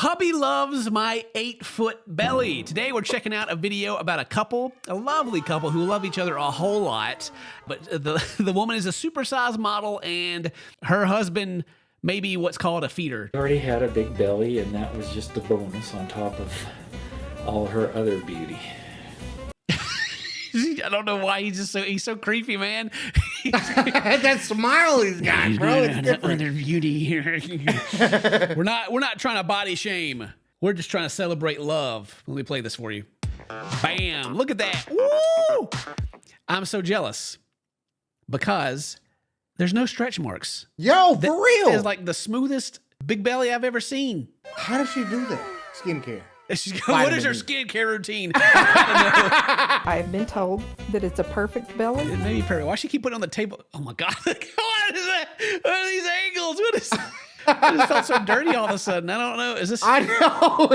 Hubby loves my 8-foot belly. Today we're checking out a video about a lovely couple who love each other a whole lot. But the woman is a supersized model and her husband may be what's called a feeder. She already had a big belly and that was just a bonus on top of all her other beauty. I don't know why he's so creepy, man. That smile he's got, bro. It's different. Other beauty here. We're not trying to body shame. We're just trying to celebrate love. Let me play this for you. Bam! Look at that. Woo! I'm so jealous because there's no stretch marks. Yo, for real. It's like the smoothest big belly I've ever seen. How does she do that? Skincare. What is her skincare routine? I've been told that it's a perfect belly. It may be perfect. Why does she keep putting it on the table? Oh my God. What is that? What are these angles? What is I just felt so dirty all of a sudden. I don't know. Is this? I know.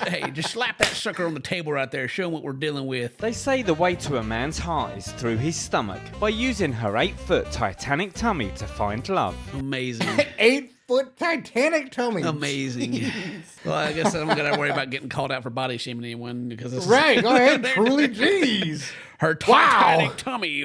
Hey, just slap that sucker on the table right there. Show him what we're dealing with. They say the way to a man's heart is through his stomach by using her 8-foot Titanic tummy to find love. Amazing. 8-foot Titanic tummy. Amazing. Well, I guess I'm going to worry about getting called out for body shaming anyone because this right. Go ahead. Truly, jeez. Her Titanic tummy.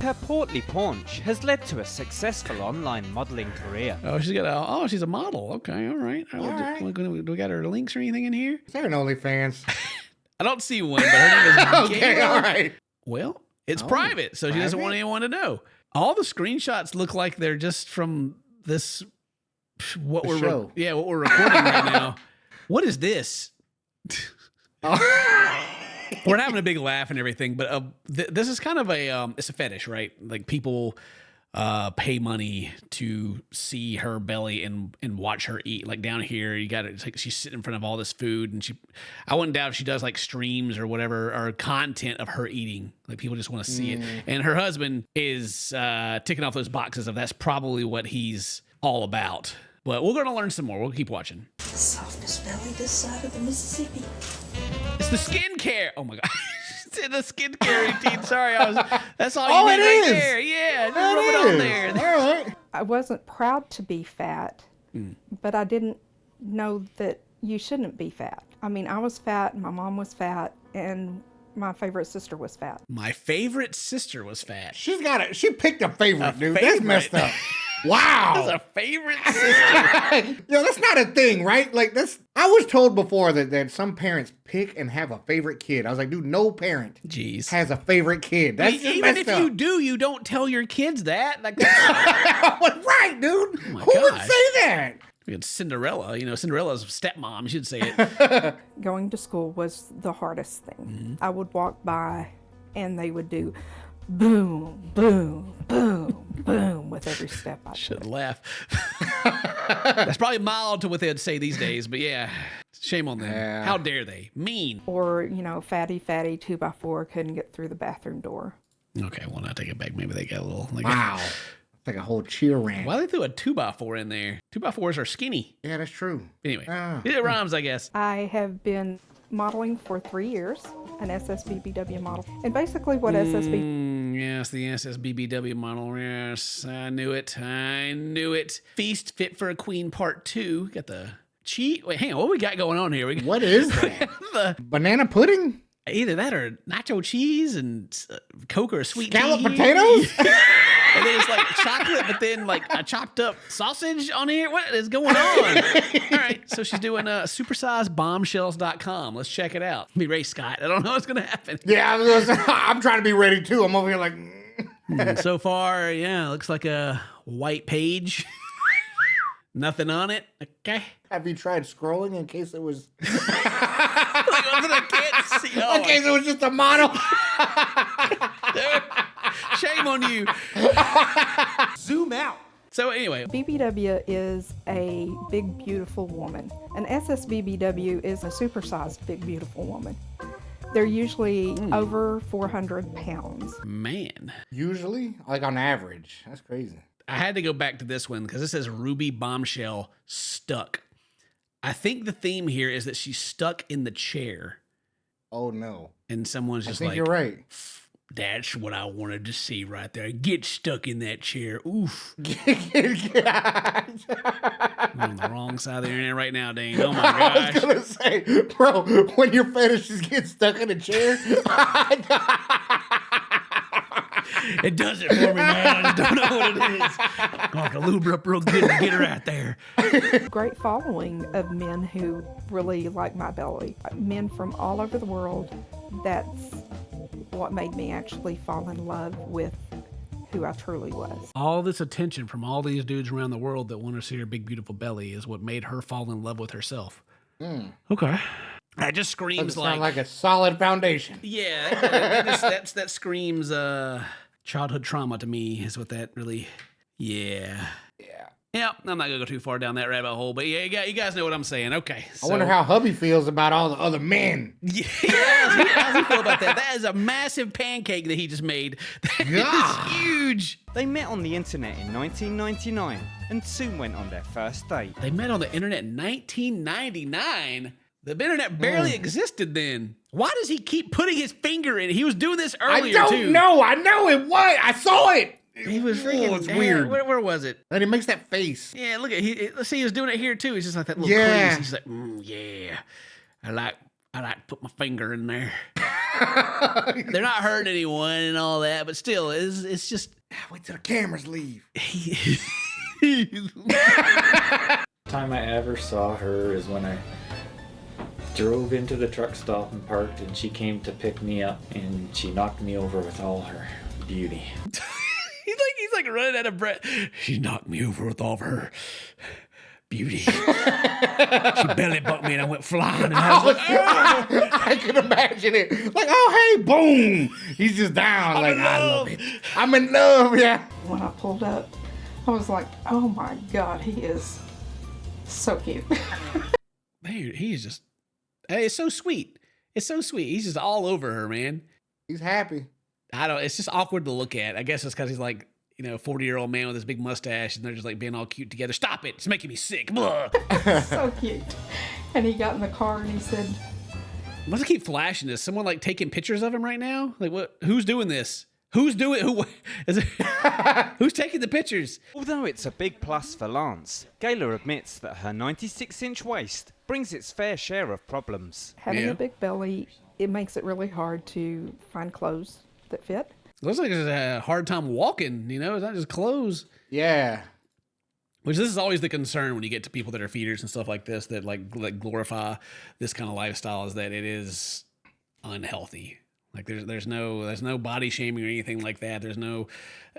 Her portly paunch has led to a successful online modeling career. Oh, she's a model. Okay, all right. Do we got her links or anything in here? Is there an OnlyFans? I don't see one, but her name is Okay, all right. Well, it's private, so she doesn't want anyone to know. All the screenshots look like they're just from this what we're recording right now. What is this? We're having a big laugh and everything, but this is kind of it's a fetish, right? Like people pay money to see her belly and watch her eat. Like down here, you got it. Like she's sitting in front of all this food, and I wouldn't doubt if she does like streams or whatever or content of her eating. Like people just want to see it. And her husband is ticking off those boxes of that's probably what he's all about. But we're gonna learn some more. We'll keep watching. Softest belly this side of the Mississippi. It's the skincare. Oh my God. It's in the skincare routine. Sorry, that's all you need right there. Yeah, just rub it on there. All right. I wasn't proud to be fat, but I didn't know that you shouldn't be fat. I mean, I was fat, my mom was fat, and my favorite sister was fat. My favorite sister was fat. She picked a favorite, dude. That's messed up. Wow. That's a favorite sister. Yo, that's not a thing, right? Like I was told before that some parents pick and have a favorite kid. I was like, dude, no parent has a favorite kid. That's even if you do, you don't tell your kids that. Like right, dude. Oh Who would say that? It's Cinderella. You know, Cinderella's stepmom. She'd say it. Going to school was the hardest thing. I would walk by and they would do boom, boom, boom, boom with every step I took. Should laugh. That's probably mild to what they'd say these days, but yeah, shame on them. Yeah. How dare they? Mean. Or, fatty 2x4 couldn't get through the bathroom door. Okay, well, now take it back. Maybe they got a little. Wow. It's like a whole cheer rant. Why they threw a 2x4 in there? 2x4s are skinny. Yeah, that's true. Anyway, it rhymes, I guess. I have been modeling for 3 years, an SSBBW model. And basically what Yes, the SSBBW model. Yes, I knew it. Feast Fit for a Queen Part 2. Got the cheat. Wait, hang on. What we got going on here? What is that? Banana pudding? Either that or nacho cheese and Coke or sweet scallop tea. Potatoes? And then it's like chocolate, but then like a chopped up sausage on here. What is going on? All right, so she's doing supersizedbombshells.com. Let's check it out. Be Ray Scott. I don't know what's going to happen. Yeah, I'm trying to be ready too. I'm over here like... So far, yeah, looks like a white page. Nothing on it. Okay. Have you tried scrolling in case it was... I can't see. Oh, in case it was just a model. Dude, shame on you. Zoom out. So anyway. BBW is a big, beautiful woman. An SSBBW is a supersized big, beautiful woman. They're usually over 400 pounds. Man. Usually? Like on average. That's crazy. I had to go back to this one because it says Ruby Bombshell stuck. I think the theme here is that she's stuck in the chair. Oh, no. And someone's just I think you're right. That's what I wanted to see right there. Get stuck in that chair. Oof. I'm on the wrong side of the internet right now, Dane. Oh my gosh. I was gonna say, bro, when your fetishes get stuck in a chair, it does it for me, man. I just don't know what it is. I'm gonna have to lube her up real good and get her out there. Great following of men who really like my belly. Men from all over the world. That's what made me actually fall in love with who I truly was. All this attention from all these dudes around the world that want to see her big, beautiful belly is what made her fall in love with herself. Okay. That just screams sound like a solid foundation. Yeah, that screams childhood trauma to me is what that really, yeah. Yeah, I'm not going to go too far down that rabbit hole, but yeah, you guys know what I'm saying. Okay. So. I wonder how hubby feels about all the other men. Yeah, how's he feel about that? That is a massive pancake that he just made. That is huge. They met on the internet in 1999 and soon went on their first date. They met on the internet in 1999? The internet barely existed then. Why does he keep putting his finger in it? He was doing this earlier, I don't know. I know it was. I saw it. He was freaking. It's weird. Where was it? And he makes that face. Yeah, look at let's see. He was doing it here too. He's just like that little crease. He's like, yeah. I like to put my finger in there. They're not hurting anyone and all that, but still, it's just. Wait till the cameras leave. Time I ever saw her is when I drove into the truck stop and parked, and she came to pick me up, and she knocked me over with all her beauty. He's like running out of breath. She knocked me over with all of her beauty. She belly bumped me and I went flying. And I was like, I can imagine it. Like, oh, hey, boom. He's just down. I love it. I'm in love, yeah. When I pulled up, I was like, oh my God, he is so cute. Man, he's just, hey, it's so sweet. It's so sweet. He's just all over her, man. He's happy. It's just awkward to look at. I guess it's because he's like, 40-year-old man with his big mustache and they're just like being all cute together. Stop it. It's making me sick. So cute. And he got in the car and he said, why does it keep flashing this? Someone like taking pictures of him right now? Like what? Who's doing this? Who's taking the pictures? Although it's a big plus for Lance, Gayla admits that her 96-inch waist brings its fair share of problems. Having a big belly, it makes it really hard to find clothes that fit. Looks like it's a hard time walking, it's not just clothes. Yeah. Which this is always the concern when you get to people that are feeders and stuff like this that like glorify this kind of lifestyle, is that it is unhealthy. Like there's no body shaming or anything like that. There's no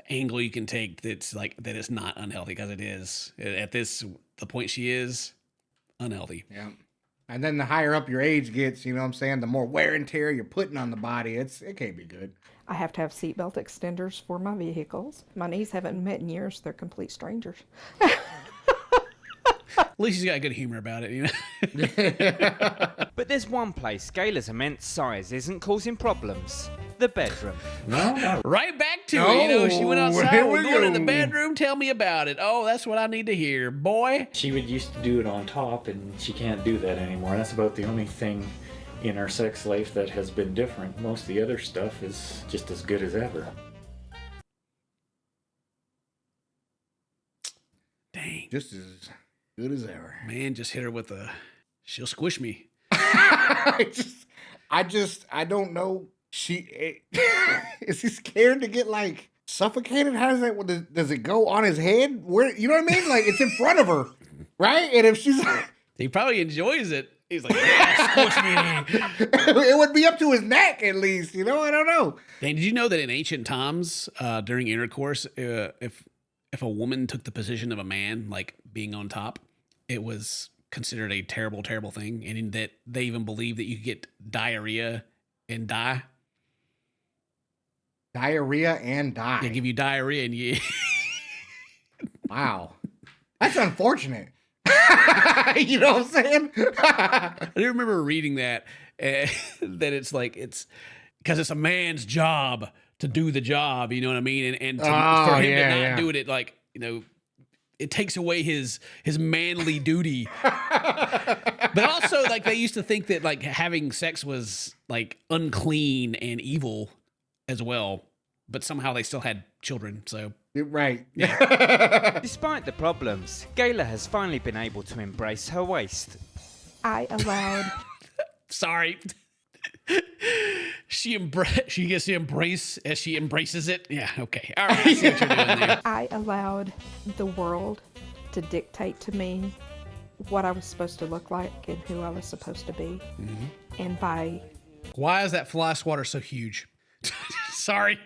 angle you can take that's like that is not unhealthy, because it is at the point she is unhealthy. Yeah. And then the higher up your age gets, the more wear and tear you're putting on the body. It can't be good. I have to have seatbelt extenders for my vehicles. My knees haven't met in years. They're complete strangers. At least he's got good humor about it, But there's one place Gayla's immense size isn't causing problems. The bedroom. Right back to it. She went outside. We're going in the bedroom. Tell me about it. Oh, that's what I need to hear, boy. She would used to do it on top, and she can't do that anymore. That's about the only thing in our sex life that has been different. Most of the other stuff is just as good as ever. Dang. Just as good as ever. Man, just hit her with she'll squish me. I don't know. Is he scared to get like suffocated? How does that, does it go on his head? Where, you know what I mean? Like it's in front of her, right? And if she's like, he probably enjoys it. He's like, yeah, squish me. It would be up to his neck at least, I don't know. Dang, did you know that in ancient times, during intercourse, if a woman took the position of a man, like being on top, it was considered a terrible, terrible thing, and in that they even believed that you could get diarrhea and die. Diarrhea and die. They give you diarrhea and you. Wow, that's unfortunate. You know what I'm saying? I do remember reading that that it's because it's a man's job to do the job. You know what I mean? And for him to not do it, like it takes away his manly duty. But also, like they used to think that like having sex was like unclean and evil. as well, but somehow they still had children. So Right. Despite the problems, Gayla has finally been able to embrace her waist. I allowed sorry. She gets to embrace as she embraces it. Yeah, okay. All right, I see what you're doing there. I allowed the world to dictate to me what I was supposed to look like and who I was supposed to be. And by Why is that fly swatter so huge? Sorry.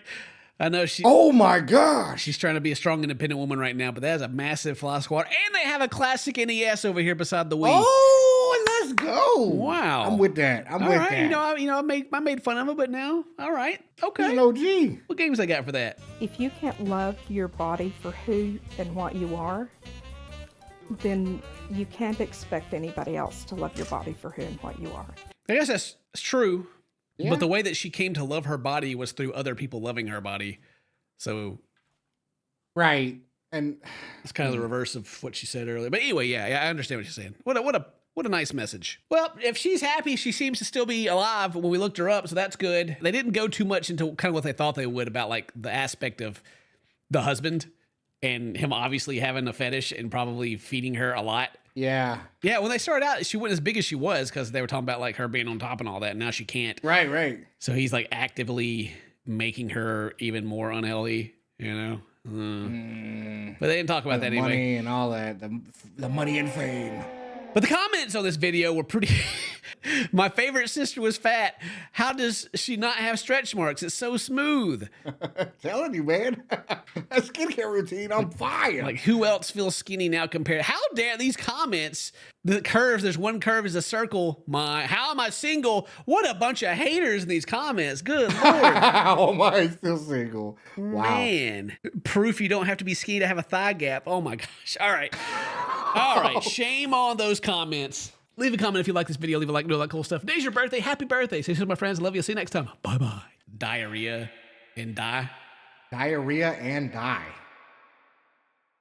I know Oh my gosh. she's trying to be a strong, independent woman right now, but that is a massive fly swatter. And they have a classic NES over here beside the Wii. Oh, let's go. Wow. I'm with that. I'm All with right, that. I made fun of it, but now, all right, okay. He's an OG. What games they got for that? if you can't love your body for who and what you are, then you can't expect anybody else to love your body for who and what you are. I guess that's true, Yeah. but the way that she came to love her body was through other people loving her body. So Right. And it's kind of the reverse of what she said earlier. But anyway, yeah, I understand what you're saying. What a nice message. Well, if she's happy, she seems to still be alive when we looked her up, so that's good. They didn't go too much into kind of what they thought they would about like the aspect of the husband and him obviously having a fetish and probably feeding her a lot. yeah. Yeah, when they started out, she wasn't as big as she was because they were talking about like her being on top and all that. And now she can't. Right. So he's like actively making her even more unhealthy, you know? But they didn't talk about that anyway. Money and all that. The money and fame. But the comments on this video were pretty... My favorite sister was fat. How does she not have stretch marks? It's so smooth. Telling you, man. A skincare routine on fire. Like, who else feels skinny now compared? How dare these comments? The curves, there's one curve is a circle. How am I single? What a bunch of haters in these comments. Good Lord. How am I still single? Wow. Man. Proof you don't have to be skinny to have a thigh gap. Oh my gosh. All right. All right. Shame on those comments. Leave a comment if you like this video. Leave a like, do all that cool stuff. Today's your birthday. Happy birthday. Say to my friends. Love you. See you next time. Bye-bye. Diarrhea and die. Diarrhea and die.